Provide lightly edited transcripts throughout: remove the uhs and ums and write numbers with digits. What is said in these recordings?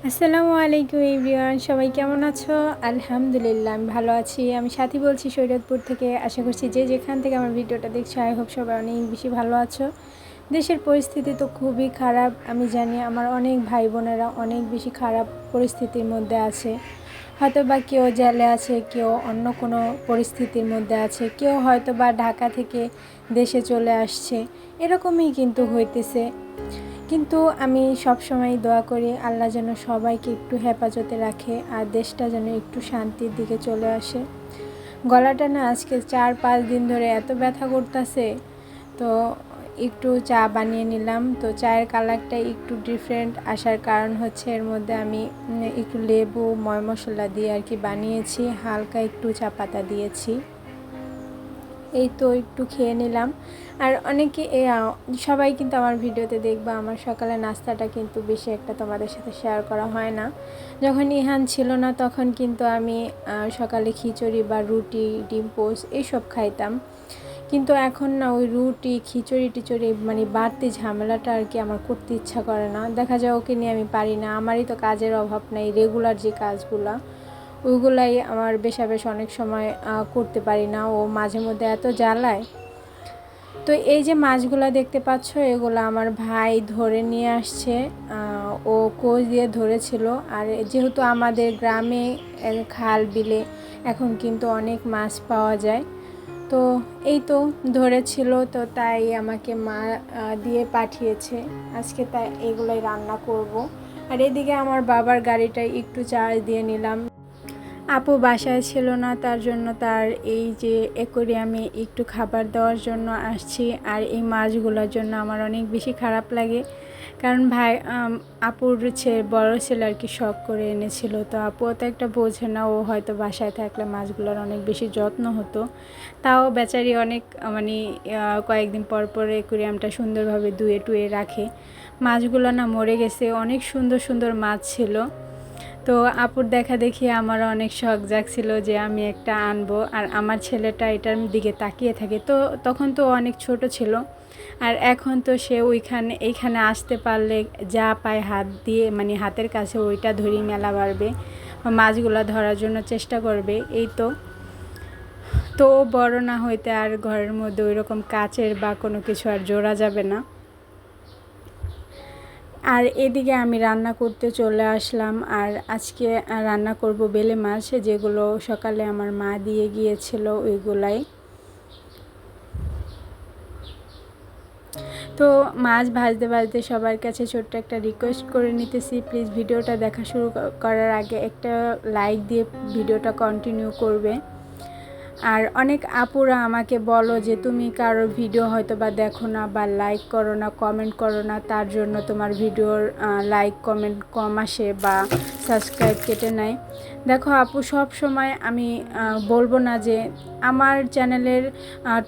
আসসালামু আলাইকুম এভরিওয়ান, সবাই কেমন আছো? আলহামদুলিল্লাহ আমি ভালো আছি। আমি সাথী বলছি শরীয়তপুর থেকে। আশা করছি যে যেখান থেকে আমার ভিডিওটা দেখছো আই হোপ সবাই অনেক বেশি ভালো আছো। দেশের পরিস্থিতি তো খুবই খারাপ, আমি জানি। আমার অনেক ভাই বোনেরা অনেক বেশি খারাপ পরিস্থিতির মধ্যে আছে। হয়তো বা কেউ জেলে আছে, কেউ অন্য কোনো পরিস্থিতির মধ্যে আছে, কেউ হয়তো বা ঢাকা থেকে দেশে চলে আসছে, এরকমই কিন্তু হইতেছে। কিন্তু আমি সবসময় দোয়া করি আল্লাহ যেন সবাইকে একটু হেফাজতে রাখে আর দেশটা যেন একটু শান্তির দিকে চলে আসে। গলাটা না আজকে 4-5 দিন ধরে এত ব্যথা করতেছে, তো একটু চা বানিয়ে নিলাম। তো চায়ের কালারটা একটু ডিফারেন্ট আসার কারণ হচ্ছে এর মধ্যে আমি একটু লেবু ময় মশলা দিয়ে আর কি বানিয়েছি, হালকা একটু চা পাতা দিয়েছি। এই তো একটু খেয়ে নিলাম। আর অনেকে সবাই কিন্তু আমার ভিডিওতে দেখবা আমার সকালে নাস্তাটা কিন্তু বেশি একটা তোমাদের সাথে শেয়ার করা হয় না। যখন ইহান ছিল না তখন কিন্তু আমি সকালে খিচুড়ি বা রুটি, ডিম পোস্ট এইসব খাইতাম। কিন্তু এখন না ওই রুটি খিচুড়ি টিচুড়ি মানে বাড়তি ঝামেলাটা আর কি আমার করতে ইচ্ছা করে না। দেখা যায় ওকে নিয়ে আমি পারি না, আমারই তো কাজের অভাব নাই, রেগুলার যে কাজগুলা ওইগুলাই আমার বেশ অনেক সময় করতে পারি না। ও মাঝে মধ্যে এত জ্বালায়। তো এই যে মাছগুলো দেখতে পাচ্ছ, এগুলো আমার ভাই ধরে নিয়ে আসছে। ও কোচ দিয়ে ধরেছিল। আর যেহেতু আমাদের গ্রামে খাল বিলে এখন কিন্তু অনেক মাছ পাওয়া যায়, তো এই তো ধরেছিল, তো তাই আমাকে মা দিয়ে পাঠিয়েছে। আজকে তাই এগুলোই রান্না করব। আর এদিকে আমার বাবার গাড়িটা একটু চার্জ দিয়ে নিলাম। আপু বাসায় ছিল না, তার জন্য তার এই যে অ্যাকোয়ারিয়ামে একটু খাবার দেওয়ার জন্য আসছি। আর এই মাছগুলোর জন্য আমার অনেক বেশি খারাপ লাগে, কারণ ভাই আপুর বড় ছেলে আর কি শখ করে এনেছিল। তো আপুও তো একটা বোঝে না, ও হয়তো বাসায় থাকলে মাছগুলোর অনেক বেশি যত্ন হতো। তাও বেচারি অনেক মানে কয়েকদিন পর পর অ্যাকোয়ারিয়ামটা সুন্দরভাবে ধুয়ে টুয়ে রাখে। মাছগুলো না মরে গেছে, অনেক সুন্দর সুন্দর মাছ ছিল। তো আপুর দেখা দেখি আমার অনেক শখ জাগছিল যে আমি একটা আনবো। আর আমার ছেলেটা এটার দিকে তাকিয়ে থাকে, তো তখন তো অনেক ছোট ছিল। আর এখন তো সে এইখানে আসতে পারলে যা পায় হাত দিয়ে মানে হাতের কাছে ওইটা ধরেই মেলা বাড়বে, মাছগুলো ধরার জন্য চেষ্টা করবে। এই তো তো বড় না হইতে আর ঘরের মধ্যে ওই রকম কাচের বা কোনো কিছু আর জোড়া যাবে না। আর এদিকে আমি রান্না করতে চলে আসলাম। আর আজকে রান্না করব বেলে মাছ, যেগুলো সকালে আমার মা দিয়ে গিয়েছিল ওইগুলাই। তো মাছ ভাজতে ভাজতে সবার কাছে ছোট্ট একটা রিকোয়েস্ট করে নিতেছি, প্লিজ ভিডিওটা দেখা শুরু করার আগে একটা লাইক দিয়ে ভিডিওটা কন্টিনিউ করবে। আর অনেক আপুরা আমাকে বলো যে তুমি কারোর ভিডিও হয়তো বা দেখো না বা লাইক করো না, কমেন্ট করো না, তার জন্য তোমার ভিডিওর লাইক কমেন্ট কম আসে বা সাবস্ক্রাইব কেটে নেয়। দেখো আপু, সব সময় আমি বলবো না যে আমার চ্যানেলের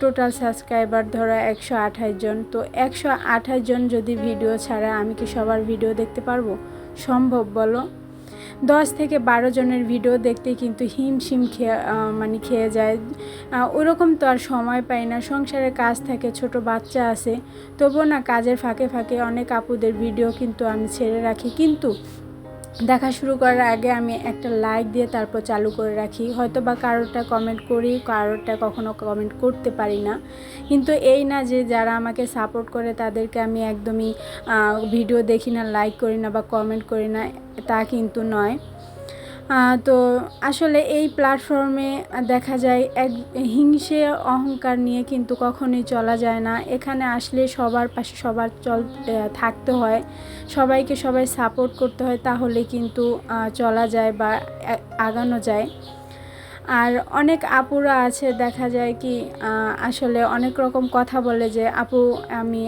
টোটাল সাবস্ক্রাইবার ধরো 128 জন, তো 128 জন যদি ভিডিও ছাড়া আমি কি সবার ভিডিও দেখতে পারবো? সম্ভব বলো? 10 থেকে 12 জনের ভিডিও দেখতে কিন্তু হিমশিম খেয়ে যায়। ওরকম তো আর সময় পাই না, সংসারের কাজ থাকে, ছোট বাচ্চা আছে। তবুও না কাজের ফাঁকে ফাঁকে অনেক আপুদের ভিডিও কিন্তু আমি ছেড়ে রাখি, কিন্তু দেখা শুরু করার আগে আমি একটা লাইক দিয়ে তারপর চালু করে রাখি। হয়তো বা কারোরটা কমেন্ট করি, কারোরটা কখনো কমেন্ট করতে পারি না। কিন্তু এই না যে যারা আমাকে সাপোর্ট করে তাদেরকে আমি একদমই ভিডিও দেখি না, লাইক করি না বা কমেন্ট করি না, তা কিন্তু নয়। তো আসলে এই প্ল্যাটফর্মে দেখা যায় এক হিংসে অহংকার নিয়ে কিন্তু কখনোই চলা যায় না। এখানে আসলে সবার পাশে সবার থাকতে হয়, সবাইকে সবাই সাপোর্ট করতে হয়, তাহলে কিন্তু চলা যায় বা আগানো যায়। আর অনেক আপুরা আছে দেখা যায় কি আসলে অনেক রকম কথা বলে যে আপু আমি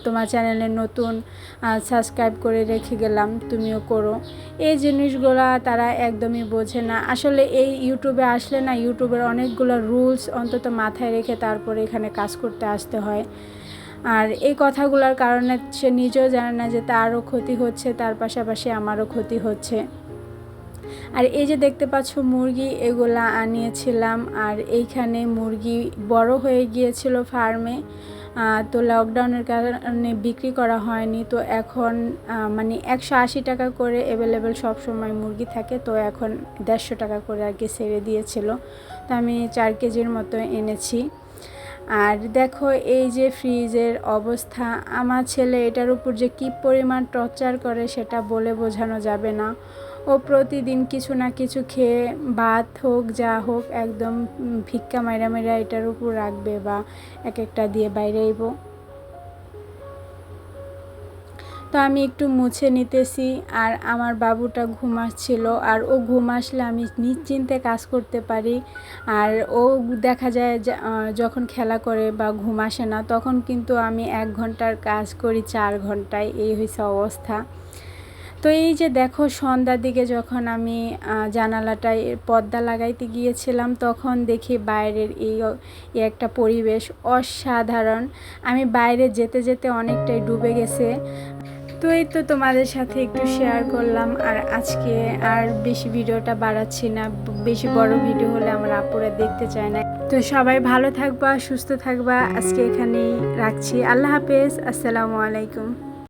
তোমার চ্যানেলে নতুন, সাবস্ক্রাইব করে রেখে গেলাম, তুমিও করো। এই জিনিসগুলো তারা একদমই বোঝে না। আসলে এই ইউটিউবে আসলে না, ইউটিউবের অনেকগুলো রুলস অন্তত মাথায় রেখে তারপরে এখানে কাজ করতে আসতে হয়। আর এই কথাগুলোর কারণে সে নিজেও জানে না যে তারও ক্ষতি হচ্ছে, তার পাশাপাশি আমারও ক্ষতি হচ্ছে। আর এই যে দেখতে পাচ্ছ মুরগি, এগুলা আনিয়েছিলাম। আর এইখানে মুরগি বড় হয়ে গিয়েছিল ফার্মে, তো লকডাউনের কারণে বিক্রি করা হয়নি। তো এখন মানে 180 টাকা করে অ্যাভেলেবেল সব সময় মুরগি থাকে, তো এখন 150 টাকা করে আর কি ছেড়ে দিয়েছিল। তো আমি 4 কেজির মতো এনেছি। আর দেখো এই যে ফ্রিজের অবস্থা, আমার ছেলে এটার উপর যে কী পরিমাণ টর্চার করে সেটা বলে বোঝানো যাবে না। ও প্রতিদিন কিছু না কিছু খেয়ে, ভাত হোক যা হোক, একদম ভিক্ষা মাইরা মাইরা এটার উপর রাখবে বা এক একটা দিয়ে বাইরেইব। তো আমি একটু মুছে নিতেছি। আর আমার বাবুটা ঘুমাচ্ছিল, আর ও ঘুম আসলে আমি নিশ্চিন্তে কাজ করতে পারি। আর ও দেখা যায় যখন খেলা করে বা ঘুম আসে না, তখন কিন্তু আমি 1 ঘন্টার কাজ করি 4 ঘন্টায়, এই হয়েছে অবস্থা। তো এই যে দেখো সন্ধ্যার দিকে যখন আমি জানালাটায় পর্দা লাগাইতে গিয়েছিলাম, তখন দেখি বাইরের এই একটা পরিবেশ অসাধারণ। আমি বাইরে যেতে যেতে অনেকটাই ডুবে গেছে। তো এই তো তোমাদের সাথে একটু শেয়ার করলাম। আর আজকে আর বেশি ভিডিওটা বাড়াচ্ছি না, বেশি বড় ভিডিও হলে আমার আপুরা দেখতে চায় না। তো সবাই ভালো থাকবা, সুস্থ থাকবা। আজকে এখানেই রাখছি। আল্লাহ হাফেজ, আসসালামু আলাইকুম।